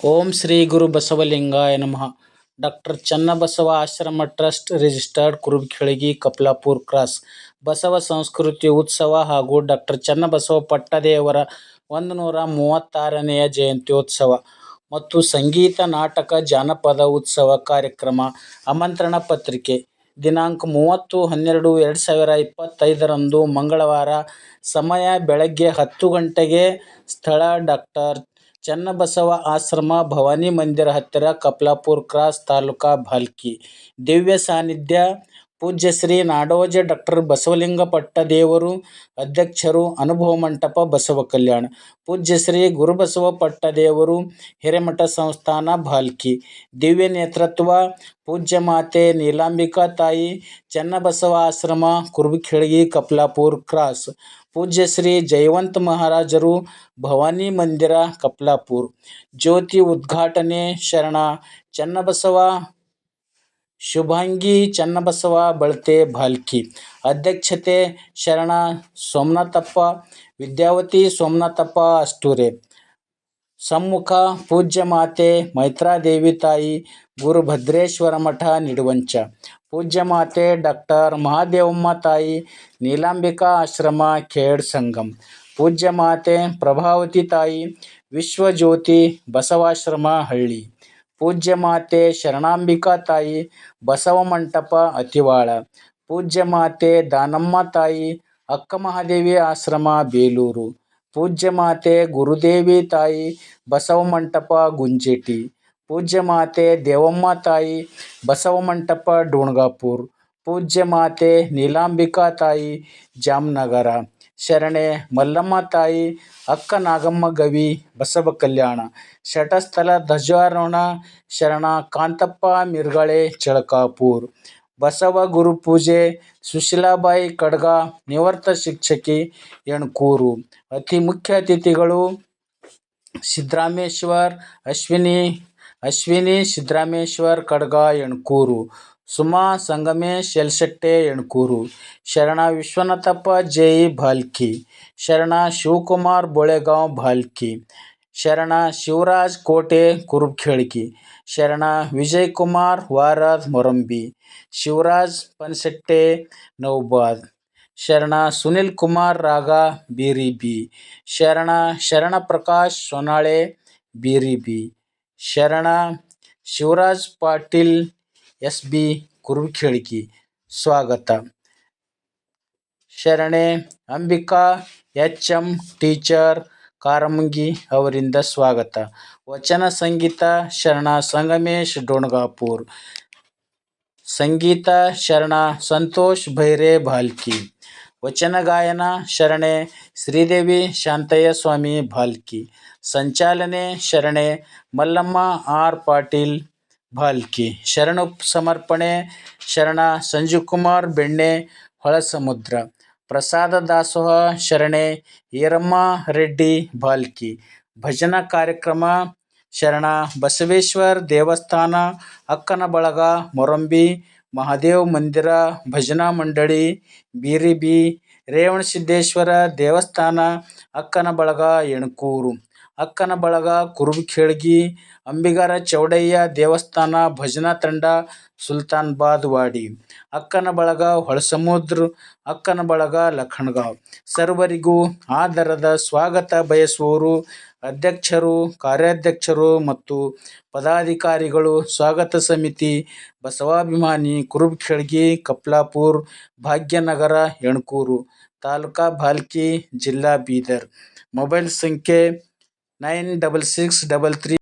ಓಂ ಶ್ರೀ ಗುರು ಬಸವಲಿಂಗಾಯ ನಮಃ. ಡಾಕ್ಟರ್ ಚನ್ನಬಸವ ಆಶ್ರಮ trust registered ಕುರುಬಖೇಳಗಿ ಕಪ್ಲಾಪುರ cross Basava ಸಂಸ್ಕೃತಿ ಉತ್ಸವ ಹಾಗೂ ಡಾಕ್ಟರ್ ಚನ್ನಬಸವ ಪಟ್ಟದೇವರ 136ನೇ ಜಯಂತ್ಯೋತ್ಸವ ಮತ್ತು ಸಂಗೀತ ನಾಟಕ ಜಾನಪದ ಉತ್ಸವ ಕಾರ್ಯಕ್ರಮ ಆಮಂತ್ರಣ ಪತ್ರಿಕೆ ದಿನಾಂಕ 30/12/2025 ಮಂಗಳವಾರ. ಸಮಯ ಬೆಳಗ್ಗೆ 10 ಗಂಟೆಗೆ. ಸ್ಥಳ ಡಾಕ್ಟರ್ ಚನ್ನಬಸವ ಆಶ್ರಮ, ಭವಾನಿ ಮಂದಿರ ಹತ್ತಿರ, ಕಪ್ಲಾಪುರ ಕ್ರಾಸ್, ತಾಲೂಕಾ ಭಾಲ್ಕಿ. ದಿವ್ಯ ಸಾನ್ನಿಧ್ಯ ಪೂಜ್ಯ ಶ್ರೀ ನಾಡೋಜ ಡಾಕ್ಟರ್ ಬಸವಲಿಂಗ ಪಟ್ಟದೇವರು ಅಧ್ಯಕ್ಷರು, ಅನುಭವ ಮಂಟಪ ಬಸವ ಕಲ್ಯಾಣ. ಪೂಜ್ಯ ಶ್ರೀ ಗುರುಬಸವ ಪಟ್ಟದೇವರು ಹಿರೇಮಠ ಸಂಸ್ಥಾನ ಭಾಲ್ಕಿ. ದಿವ್ಯ ನೇತೃತ್ವ ಪೂಜ್ಯ ಮಾತೆ ನೀಲಾಂಬಿಕಾ ತಾಯಿ, ಚನ್ನಬಸವ ಆಶ್ರಮ, ಕುರುಬಖೇಳಗಿ ಕಪ್ಲಾಪುರ ಕ್ರಾಸ್. ಪೂಜ್ಯ ಶ್ರೀ ಜಯವಂತ ಮಹಾರಾಜರು, ಭವಾನಿ ಮಂದಿರ, ಕಪ್ಲಾಪುರ. ಜ್ಯೋತಿ ಉದ್ಘಾಟನೆ ಶರಣ ಚನ್ನಬಸವ ಶುಭಾಂಗಿ ಚನ್ನಬಸವ ಬಳತೆ ಭಾಲ್ಕಿ. ಅಧ್ಯಕ್ಷತೆ ಶರಣ ಸೋಮನಾಥಪ್ಪ, ವಿದ್ಯಾವತಿ ಸೋಮನಾಥಪ್ಪ ಅಷ್ಟೂರೆ. ಸಮ್ಮುಖ ಪೂಜ್ಯ ಮಾತೆ ಮೈತ್ರಾದೇವಿ ತಾಯಿ, ಗುರುಭದ್ರೇಶ್ವರ ಮಠ ನಿಡುವಂಚ. ಪೂಜ್ಯ ಮಾತೆ ಡಾಕ್ಟರ್ ಮಹಾದೇವಮ್ಮ ತಾಯಿ, ನೀಲಾಂಬಿಕಾ ಆಶ್ರಮ ಖೇಡ್ ಸಂಗಮ್. ಪೂಜ್ಯ ಮಾತೆ ಪ್ರಭಾವತಿ ತಾಯಿ, ವಿಶ್ವಜ್ಯೋತಿ ಬಸವಾಶ್ರಮ ಹಳ್ಳಿ. ಪೂಜ್ಯ ಮಾತೆ ಶರಣಾಂಬಿಕಾ ತಾಯಿ, ಬಸವ ಮಂಟಪ ಅತಿವಾಳ. ಪೂಜ್ಯ ಮಾತೆ ದಾನಮ್ಮ ತಾಯಿ, ಅಕ್ಕಮಹಾದೇವಿ ಆಶ್ರಮ ಬೇಲೂರು. ಪೂಜ್ಯ ಮಾತೆ ಗುರುದೇವಿ ತಾಯಿ, ಬಸವ ಮಂಟಪ ಗುಂಜೇಟಿ. ಪೂಜ್ಯ ಮಾತೆ ದೇವಮ್ಮ ತಾಯಿ, ಬಸವ ಮಂಟಪ ಡೋಣಗಾಪುರ. ಪೂಜ್ಯ ಮಾತೆ ನೀಲಾಂಬಿಕಾ ತಾಯಿ, ಜಾಮನಗರ. ಶರಣೆ ಮಲ್ಲಮ್ಮ ತಾಯಿ, ಅಕ್ಕ ನಾಗಮ್ಮ ಗವಿ, ಬಸವ ಕಲ್ಯಾಣ. ಶಟಸ್ಥಲ ಧ್ವಜಾರೋಹಣ ಶರಣ ಕಾಂತಪ್ಪ ಮಿರ್ಗಳೆ, ಚಳಕಾಪುರ. ಬಸವ ಗುರುಪೂಜೆ ಸುಶೀಲಾಬಾಯಿ ಕಡ್ಗ, ನಿವೃತ್ತ ಶಿಕ್ಷಕಿ, ಯಣಕೂರು. ಅತಿ ಮುಖ್ಯ ಅತಿಥಿಗಳು ಸಿದ್ರಾಮೇಶ್ವರ್ ಅಶ್ವಿನಿ ಸಿದ್ರಾಮೇಶ್ವರ್ ಕಡ್ಗ, ಯಣಕೂರು. ಸುಮಾ ಸಂಗಮೇಶ್ ಯಲಸಟ್ಟೆ, ಯಣಕೂರು. ಶರಣ ವಿಶ್ವನಾಥಪ್ಪ ಜೈ, ಭಾಲ್ಕಿ. ಶರಣ ಶಿವಕುಮಾರ್ ಬೋಳೆಗಾಂವ್, ಭಾಲ್ಕಿ. ಶರಣ ಶಿವರಾಜ್ ಕೋಟೆ, ಕುರುಬಖೇಳಗಿ. ಶರಣ ವಿಜಯಕುಮಾರ್ ವಾರದ್, ಮೊರಂಬಿ. ಶಿವರಾಜ್ ಪನಸೆಟ್ಟೆ, ನೌಬಾದ್. ಶರಣ ಸುನಿಲ್ ಕುಮಾರ್ ರಾಗ, ಬೀರಿಬಿ. ಶರಣ ಪ್ರಕಾಶ್ ಸೋನಾಳೆ, ಬೀರಿಬಿ. ಶರಣ ಶಿವರಾಜ್ ಪಾಟೀಲ್ ಎಸ್.ಬಿ. ಕುರುಬಖೇಳಗಿ. ಸ್ವಾಗತ. ಶರಣೆ ಅಂಬಿಕಾ ಎಚ್.ಎಂ. ಟೀಚರ್, ಕಾರಮಂಗಿ ಅವರಿಂದ ಸ್ವಾಗತ. ವಚನ ಸಂಗೀತ ಶರಣ ಸಂಗಮೇಶ್, ಡೋಣಗಾಪುರ. ಸಂಗೀತ ಶರಣ ಸಂತೋಷ್ ಭೈರೆ, ಭಾಲ್ಕಿ. ವಚನ ಗಾಯನ ಶರಣೆ ಶ್ರೀದೇವಿ ಶಾಂತಯ್ಯ ಸ್ವಾಮಿ, ಭಾಲ್ಕಿ. ಸಂಚಾಲನೆ ಶರಣೆ ಮಲ್ಲಮ್ಮ ಆರ್. ಪಾಟೀಲ್, ಭಾಲ್ಕಿ. ಶರಣ ಸಮರ್ಪಣೆ ಶರಣ ಸಂಜೀವಕುಮಾರ್ ಬೆಣ್ಣೆ, ಹೊಳಸಮುದ್ರ. ಪ್ರಸಾದ ದಾಸೋಹ ಶರಣೆ ಈರಮ್ಮ ರೆಡ್ಡಿ, ಭಾಲ್ಕಿ. ಭಜನಾ ಕಾರ್ಯಕ್ರಮ ಶರಣ ಬಸವೇಶ್ವರ ದೇವಸ್ಥಾನ, ಅಕ್ಕನ ಬಳಗ, ಮೊರಂಬಿ. ಮಹಾದೇವ ಮಂದಿರ ಭಜನಾ ಮಂಡಳಿ, ಬೀರಿಬಿ. ರೇವಣಸಿದ್ದೇಶ್ವರ ದೇವಸ್ಥಾನ, ಅಕ್ಕನ ಬಳಗ, ಯಣಕೂರು. ಅಕ್ಕನ ಬಳಗ, ಕುರುಬಖೇಳಗಿ. ಅಂಬಿಗರ ಚೌಡಯ್ಯ ದೇವಸ್ಥಾನ ಭಜನಾ ತಂಡ, ಸುಲ್ತಾನಾಬಾದ್ ವಾಡಿ. ಅಕ್ಕನ ಬಳಗ, ಹೊಳಸಮುದ್ರ. ಅಕ್ಕನ ಬಳಗ, ಲಖಣಗಾಂವ್. ಸರ್ವರಿಗೂ ಆದರದ ಸ್ವಾಗತ ಬಯಸುವವರು ಅಧ್ಯಕ್ಷರು, ಕಾರ್ಯಾಧ್ಯಕ್ಷರು ಮತ್ತು ಪದಾಧಿಕಾರಿಗಳು. ಸ್ವಾಗತ ಸಮಿತಿ ಬಸವಾಭಿಮಾನಿ, ಕುರುಬಖೇಳಗಿ, ಕಪ್ಲಾಪುರ, ಭಾಗ್ಯನಗರ, ಯಣಕೂರು. ತಾಲೂಕಾ ಭಾಲ್ಕಿ, ಜಿಲ್ಲಾ ಬೀದರ್. ಮೊಬೈಲ್ ಸಂಖ್ಯೆ 9663